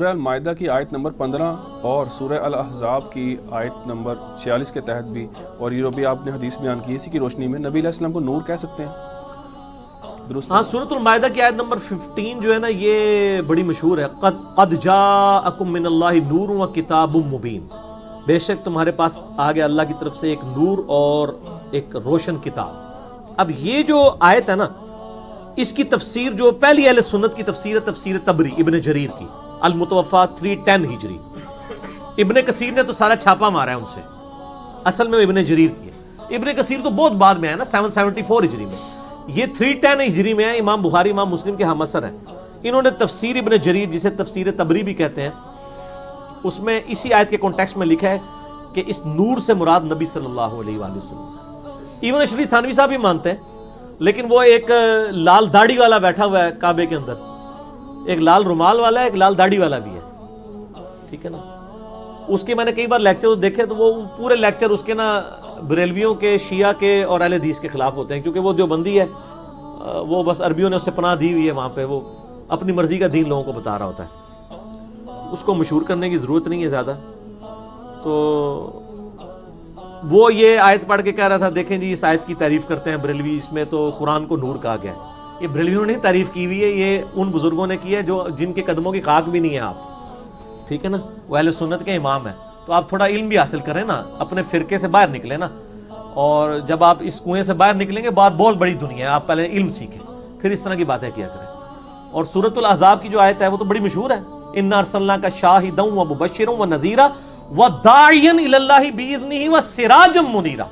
سورہ المائدہ کی آیت نمبر 15 اور سورہ الاحزاب کی آیت نمبر 46 کے تحت بھی، اور یہ جو بھی آپ نے حدیث بیان کی اسی کی روشنی میں نبی علیہ السلام کو نور کہہ سکتے ہیں؟ درست ہاں، سورۃ المائدہ کی آیت نمبر 15 جو ہے نا، یہ بڑی مشہور ہے۔ قد جاءکم من اللہ نور و کتاب مبین، بے شک تمہارے پاس آ گیا اللہ کی طرف سے ایک نور اور ایک روشن کتاب۔ اب یہ جو آیت ہے نا، اس کی تفسیر جو پہلی اہل سنت کی تفسیر ہے، تفسیر تبری ابن جریر کی، المتوفا 310 ہجری۔ ابن کثیر نے تو سارا چھاپا مارا ہے ان سے، اصل میں ابن جریر کی ہے۔ ابن کثیر تو بہت بعد میں ہے نا، 774 ہجری میں، یہ 310 ہجری میں ہے۔ امام بخاری امام مسلم کے ہم اثر ہیں۔ انہوں نے تفسیر ابن جریر، جسے تفسیر تبری بھی کہتے ہیں، اس میں اسی آیت کے کانٹیکسٹ میں لکھا ہے کہ اس نور سے مراد نبی صلی اللہ علیہ وآلہ وسلم۔ ایون اشری تھانوی صاحب بھی مانتے ہیں، لیکن وہ ایک لال داڑھی والا بیٹھا ہوا ہے کعبے کے اندر، ایک لال رومال والا ہے، ایک لال داڑھی والا بھی ہے، ٹھیک ہے نا۔ اس کے میں نے کئی بار لیکچر دیکھے تو وہ پورے لیکچر اس کے نا بریلویوں کے، شیعہ کے اور اہل حدیث کے خلاف ہوتے ہیں، کیونکہ وہ دیوبندی ہے، وہ بس عربیوں نے اس سے پناہ دی ہوئی ہے وہاں پہ، وہ اپنی مرضی کا دین لوگوں کو بتا رہا ہوتا ہے، اس کو مشہور کرنے کی ضرورت نہیں ہے زیادہ۔ تو وہ یہ آیت پڑھ کے کہہ رہا تھا، دیکھیں جی اس آیت کی تعریف کرتے ہیں بریلوی، اس میں تو قرآن کو نور کہا گیا ہے۔ یہ بریلویوں نے تعریف کی ہوئی ہے، یہ ان بزرگوں نے کی ہے جو جن کے قدموں کی خاک بھی نہیں ہے آپ، ٹھیک ہے نا، وہ اہل سنت کے امام ہیں۔ تو آپ تھوڑا علم بھی حاصل کریں نا، اپنے فرقے سے باہر نکلیں نا، اور جب آپ اس کنویں سے باہر نکلیں گے، بات بہت بڑی دنیا ہے، آپ پہلے علم سیکھیں پھر اس طرح کی باتیں کیا کریں۔ اور سورۃ الاحزاب کی جو آیت ہے وہ تو بڑی مشہور ہے، انا ارسلناک شاہدا ومبشرا ونذیرا وداعیا الی اللہ باذنہ وسراجا منیرا۔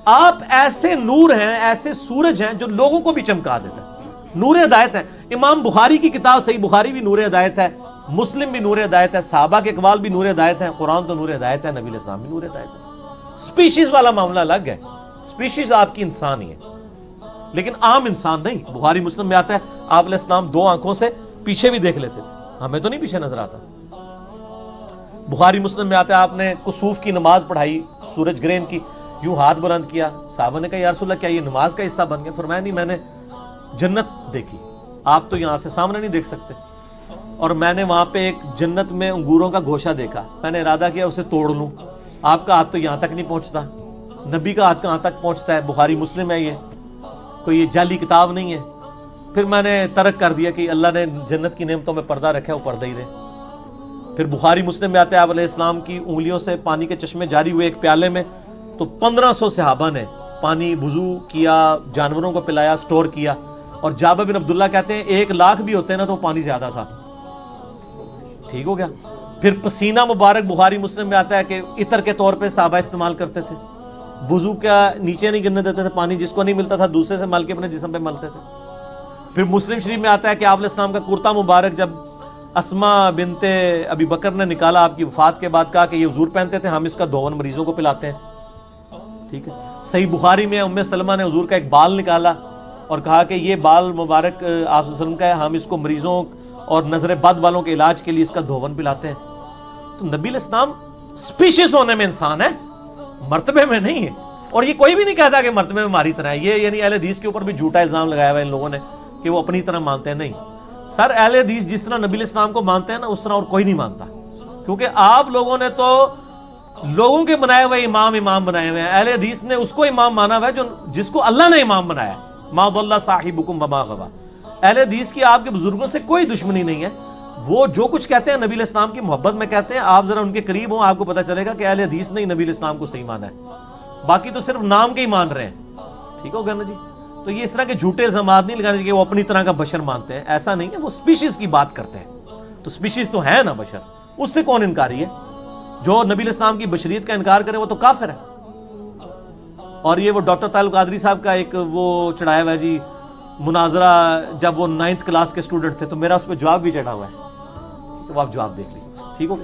آپ ایسے نور ہیں، ایسے سورج ہیں جو لوگوں کو بھی چمکا دیتے ہیں، نور ہدایت ہے۔ امام بخاری کی کتاب صحیح بخاری بھی نور ہدایت ہے، مسلم بھی نور ہدایت ہے، صحابہ کے اقوال بھی نور ہدایت ہے، قرآن تو نور ہدایت ہے، نبی علیہ السلام بھی نور ہدایت ہے۔ سپیشیز والا معاملہ الگ ہے، سپیشیز آپ کی انسان ہی ہے، لیکن عام انسان نہیں۔ بخاری مسلم میں آتا ہے آپ علیہ السلام دو آنکھوں سے پیچھے بھی دیکھ لیتے تھے، ہمیں تو نہیں پیچھے نظر آتا۔ بخاری مسلم میں آتا ہے آپ نے کسوف کی نماز پڑھائی، سورج گرہن کی، یوں ہاتھ بلند کیا، صحابہ نے کہا یا رسول اللہ کیا یہ نماز کا حصہ بن گیا؟ فرمایا نہیں، میں نے جنت دیکھی، آپ تو یہاں سے سامنے نہیں دیکھ سکتے، اور میں نے وہاں پہ ایک جنت میں انگوروں کا گوشہ دیکھا، میں نے ارادہ کیا اسے توڑ لوں، آپ کا ہاتھ تو یہاں تک نہیں پہنچتا، نبی کا ہاتھ کہاں تک پہنچتا ہے؟ بخاری مسلم ہے، یہ کوئی یہ جعلی کتاب نہیں ہے۔ پھر میں نے ترک کر دیا کہ اللہ نے جنت کی نعمتوں میں پردہ رکھا ہے، وہ پردہ ہی رہے۔ پھر بخاری مسلم میں آتے ہیں آپ علیہ السلام کی انگلیوں سے پانی کے چشمے جاری ہوئے ایک پیالے میں، تو 1500 صحابہ نے پانی وضو کیا، جانوروں کو پلایا، سٹور کیا، اور جابر بن عبداللہ کہتے ہیں 1,00,000 بھی ہوتے ہیں نا تو پانی زیادہ تھا، ٹھیک ہو گیا۔ پھر پسینہ مبارک بخاری مسلم میں آتا ہے کہ عطر کے طور پہ صحابہ استعمال کرتے تھے، وضو کا نیچے نہیں گرنے دیتے تھے پانی، جس کو نہیں ملتا تھا دوسرے سے مل کے اپنے جسم پہ ملتے تھے۔ پھر مسلم شریف میں آتا ہے کہ آپ علیہ السلام کا کرتا مبارک جب اسما بنت ابی بکر نے نکالا آپ کی وفات کے بعد، کہا کہ یہ حضور پہنتے تھے، ہم اس کا دھون مریضوں کو پلاتے ہیں، ٹھیک ہے۔ صحیح بخاری میں ام سلمہ نے حضور کا ایک بال نکالا اور کہا کہ یہ بال مبارک آپ صلی اللہ علیہ وسلم کا ہے، ہم اس کو مریضوں اور نظر بد والوں کے علاج کے لیے اس کا دھون پلاتے ہیں۔ تو نبی علیہ السلام سپیشیز ہونے میں انسان ہے، مرتبے میں نہیں ہے۔ اور یہ کوئی بھی نہیں کہتا کہ مرتبے میں ہماری طرح ہے، یہ یعنی اہل حدیث کے اوپر بھی جھوٹا الزام لگایا ہوا ہے ان لوگوں نے کہ وہ اپنی طرح مانتے ہیں، نہیں سر، اہل حدیث جس طرح نبی علیہ السلام کو مانتے ہیں نا، اس طرح اور کوئی نہیں مانتا، کیونکہ آپ لوگوں نے تو لوگوں کے بنائے ہوئے امام بنائے ہوئے ہیں، اہل حدیث نے اس کو امام مانا ہوا ہے جس کو اللہ نے امام بنایا ہے۔ ما ضل صاحبکم وما غوی۔ اہل حدیث کی آپ کے بزرگوں سے کوئی دشمنی نہیں ہے، وہ جو کچھ کہتے ہیں نبی علیہ السلام کی محبت میں کہتے ہیں، آپ ذرا ان کے قریب ہوں، آپ کو پتہ چلے گا کہ اہل حدیث نے نبی علیہ السلام کو صحیح مانا ہے، باقی تو صرف نام کے ہی مان رہے ہیں، ٹھیک ہوگا نا جی۔ تو یہ اس طرح کے جھوٹے الزامات نہیں لگانے کہ وہ اپنی طرح کا بشر مانتے ہیں، ایسا نہیں ہے، وہ سپیشیز کی بات کرتے ہیں، تو سپیشیز تو ہے نا بشر، اس سے کون انکاری ہے؟ جو نبی علیہ السلام کی بشریت کا انکار کرے وہ تو کافر ہے۔ اور یہ وہ ڈاکٹر طاہر القادری صاحب کا ایک وہ چڑھایا ہوا ہے جی مناظرہ، جب وہ 9th کلاس کے اسٹوڈنٹ تھے، تو میرا اس پہ جواب بھی چڑھا ہوا ہے، تو آپ جواب دیکھ لیجیے، ٹھیک ہو گیا۔